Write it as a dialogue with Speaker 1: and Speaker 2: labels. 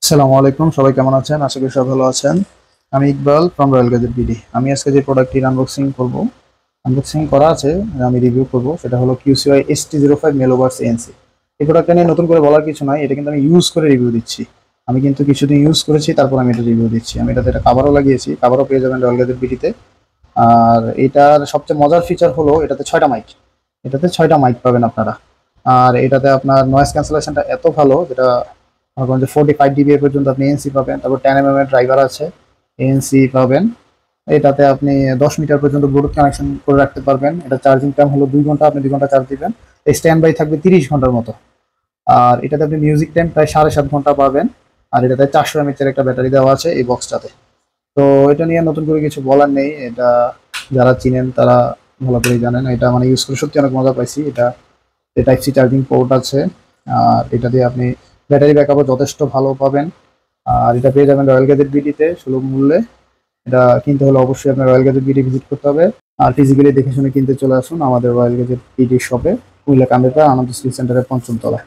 Speaker 1: আসসালামু আলাইকুম, সবাই কেমন আছেন? আশা করি সবাই ভালো আছেন। আমি Iqbal from royal gadget BD. আমি আজকে যে প্রোডাক্টটির আনবক্সিং করা আছে, আমি রিভিউ করব, সেটা হলো QCY ST05 মেলোভার্স এএনসি। এই প্রোডাক্টটা নিয়ে নতুন করে বলার কিছু নাই, এটা কিন্তু আমি ইউজ করে রিভিউ দিচ্ছি। আমি কিন্তু কিছুদিন ইউজ করেছি, তারপর আমি এটা রিভিউ দিচ্ছি। আমি এটাতে একটা কাভারও লাগিয়েছি, কাভারও পেয়ে যাবেন রয়্যাল গ্যাজেট বিডিতে। আর এটার সবচেয়ে মজার ফিচার হলো এটাতে ছয়টা মাইক পাবেন আপনারা। আর এটাতে আপনার নয়েজ ক্যান্সেলেশনটা এত ভালো, যেটা মনে করেন যে 45 dBA পর্যন্ত আপনি এএনসি পাবেন। তারপর 10 mm এর ড্রাইভার আছে, এএনসি পাবেন। এটাতে আপনি 10 মিটার পর্যন্ত ব্লুটুথ কানেকশন করে রাখতে পারবেন। এটা চার্জিং টাইম হলো 2 ঘন্টা, আপনি 2 ঘন্টা চার্জ দিবেন। স্ট্যান্ড বাই থাকবে 30 ঘন্টার মতো। আর এটাতে আপনি মিউজিক টাইম প্রায় 7.5 ঘন্টা পাবেন। আর এটাতে 400 mAh একটা ব্যাটারি দেওয়া আছে এই বক্সটাতে। তো এটা নিয়ে নতুন করে কিছু বলার নেই, এটা যারা চিনেন তারা ভালো করেই জানেন। এটা মানে ইউজ করে সত্যি অনেক মজা পাইছি। এটা টাইপ সি চার্জিং পোর্ট আছে। আর এটা দিয়ে আপনি ব্যাটারি ব্যাকআপও যথেষ্ট ভালো পাবেন। আর এটা পেয়ে যাবেন রয়্যাল গ্যাজেট বিডিতে সুলভ মূল্যে। এটা কিনতে হলে অবশ্যই আপনার রয়্যাল গ্যাজেট বিডি ভিজিট করতে হবে। আর ফিজিক্যালি দেখে শুনে কিনতে চলে আসুন আমাদের রয়্যাল গ্যাজেট বিডি শপে, কুমিল্লা কান্দিরপাড় আনন্দ স্কিল সেন্টারের 5ম তলায়।